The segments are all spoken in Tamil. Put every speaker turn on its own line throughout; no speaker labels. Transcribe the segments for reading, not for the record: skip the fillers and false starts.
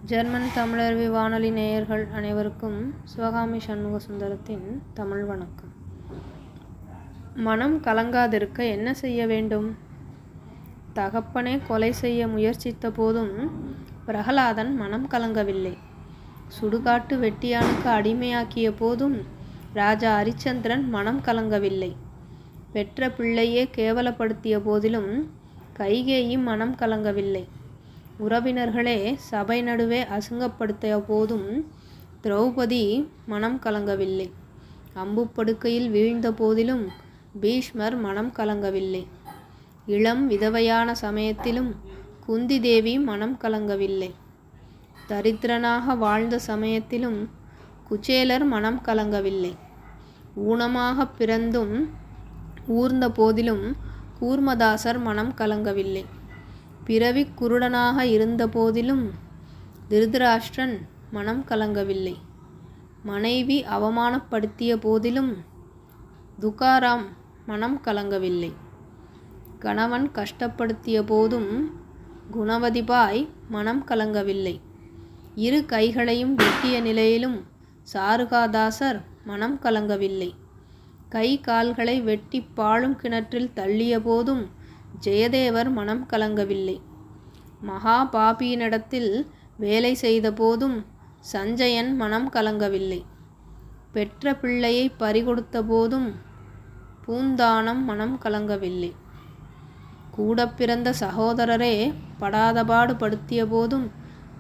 ஜெர்மன் தமிழருவி வானொலி நேயர்கள் அனைவருக்கும் சிவகாமி சண்முக சுந்தரத்தின் தமிழ் வணக்கம். மனம் கலங்காதிருக்க என்ன செய்ய வேண்டும்? தகப்பனே கொலை செய்ய முயற்சித்த போதும் பிரகலாதன் மனம் கலங்கவில்லை. சுடுகாட்டு வெட்டியானுக்கு அடிமையாக்கிய போதும் ராஜா அரிச்சந்திரன் மனம் கலங்கவில்லை. பெற்ற பிள்ளையே கேவலப்படுத்திய போதிலும் கைகேயி மனம் கலங்கவில்லை. உறவினர்களே சபை நடுவே அசிங்கப்படுத்திய போதும் திரௌபதி மனம் கலங்கவில்லை. அம்புப்படுக்கையில் வீழ்ந்த போதிலும் பீஷ்மர் மனம் கலங்கவில்லை. இளம் விதவையான சமயத்திலும் குந்தி தேவி மனம் கலங்கவில்லை. தரித்திரனாக வாழ்ந்த சமயத்திலும் குச்சேலர் மனம் கலங்கவில்லை. ஊனமாக பிறந்தும் ஊர்ந்த போதிலும் கூர்மதாசர் மனம் கலங்கவில்லை. பிறவி குருடனாக இருந்த போதிலும் திருதராஷ்டிரன் மனம் கலங்கவில்லை. மனைவி அவமானப்படுத்திய போதிலும் துகாராம் மனம் கலங்கவில்லை. கணவன் கஷ்டப்படுத்திய போதும் குணவதிபாய் மனம் கலங்கவில்லை. இரு கைகளையும் வெட்டிய நிலையிலும் சாருகாதாசர் மனம் கலங்கவில்லை. கை கால்களை வெட்டி பாழும் கிணற்றில் தள்ளிய போதும் ஜெயதேவர் மனம் கலங்கவில்லை. மகா பாபியினிடத்தில் வேலை செய்த போதும் சஞ்சயன் மனம் கலங்கவில்லை. பெற்ற பிள்ளையை பறிகொடுத்த போதும் பூந்தானம் மனம் கலங்கவில்லை. கூட பிறந்த சகோதரரே படாதபாடு படுத்திய போதும்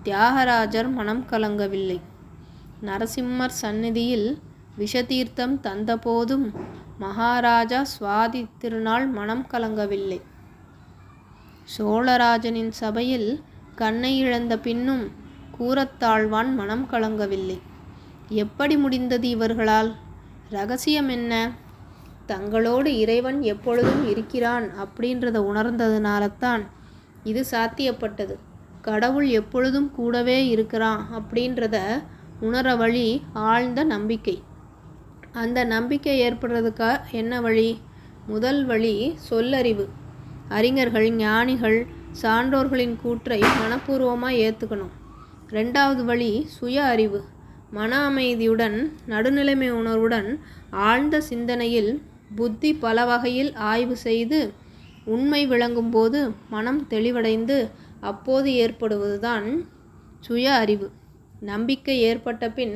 தியாகராஜர் மனம் கலங்கவில்லை. நரசிம்மர் சந்நிதியில் விஷதீர்த்தம் தந்த போதும் மகாராஜா சுவாதி திருநாள் மனம் கலங்கவில்லை. சோழராஜனின் சபையில் கண்ணை இழந்த பின்னும் கூரத்தாழ்வான் மனம் கலங்கவில்லை. எப்படி முடிந்தது இவர்களால்? ரகசியம் என்ன? தங்களோடு இறைவன் எப்பொழுதும் இருக்கிறான் அப்படின்றத உணர்ந்ததுனால்தான் இது சாத்தியப்பட்டது. கடவுள் எப்பொழுதும் கூடவே இருக்கிறான் அப்படின்றத உணர வழி ஆழ்ந்த நம்பிக்கை. அந்த நம்பிக்கை ஏற்படுறதுக்கா என்ன வழி? முதல் வழி சொல்லறிவு. அறிஞர்கள், ஞானிகள், சான்றோர்களின் கூற்றை மனப்பூர்வமாக ஏற்றுக்கணும். ரெண்டாவது வழி சுய அறிவு. மன அமைதியுடன் நடுநிலைமை உணர்வுடன் ஆழ்ந்த சிந்தனையில் புத்தி பல வகையில் ஆய்வு செய்து உண்மை விளங்கும்போது மனம் தெளிவடைந்து அப்போது ஏற்படுவதுதான் சுய அறிவு. நம்பிக்கை ஏற்பட்ட பின்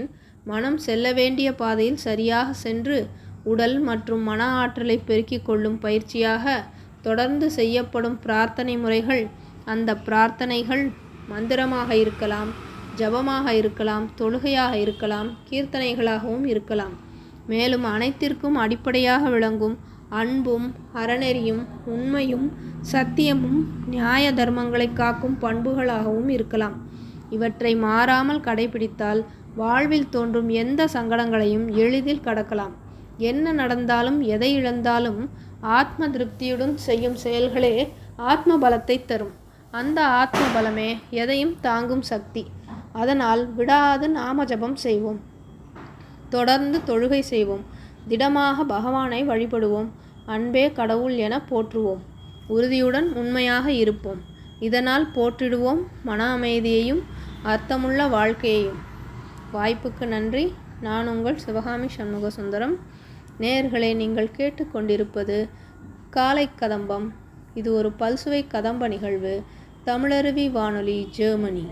மனம் செல்ல வேண்டிய பாதையில் சரியாக சென்று உடல் மற்றும் மன ஆற்றலை பெருக்கிக் கொள்ளும் பயிற்சியாக தொடர்ந்து செய்யப்படும் பிரார்த்தனை முறைகள். அந்த பிரார்த்தனைகள் மந்திரமாக இருக்கலாம், ஜபமாக இருக்கலாம், தொழுகையாக இருக்கலாம், கீர்த்தனைகளாகவும் இருக்கலாம். மேலும் அனைத்திற்கும் அடிப்படையாக விளங்கும் அன்பும் அறநெறியும் உண்மையும் சத்தியமும் நியாய தர்மங்களை காக்கும் பண்புகளாகவும் இருக்கலாம். இவற்றை மாறாமல் கடைபிடித்தால் வாழ்வில் தோன்றும் எந்த சங்கடங்களையும் எளிதில் கடக்கலாம். என்ன நடந்தாலும் எதை இழந்தாலும் ஆத்ம திருப்தியுடன் செய்யும் செயல்களே ஆத்ம பலத்தை தரும். அந்த ஆத்ம பலமே எதையும் தாங்கும் சக்தி. அதனால் விடாது நாம ஜபம் செய்வோம், தொடர்ந்து தொழுகை செய்வோம், திடமாக பகவானை வழிபடுவோம், அன்பே கடவுள் என போற்றுவோம், உறுதியுடன் உண்மையாக இருப்போம். இதனால் போற்றிடுவோம் மன அமைதியையும் அர்த்தமுள்ள வாழ்க்கையையும். வாய்ப்புக்கு நன்றி. நான் உங்கள் சிவகாமி சண்முக சுந்தரம். நேயர்களே, நீங்கள் கேட்டுக்கொண்டிருப்பது காலை கதம்பம். இது ஒரு பல்சுவை கதம்ப நிகழ்வு. தமிழருவி வானொலி, ஜெர்மனி.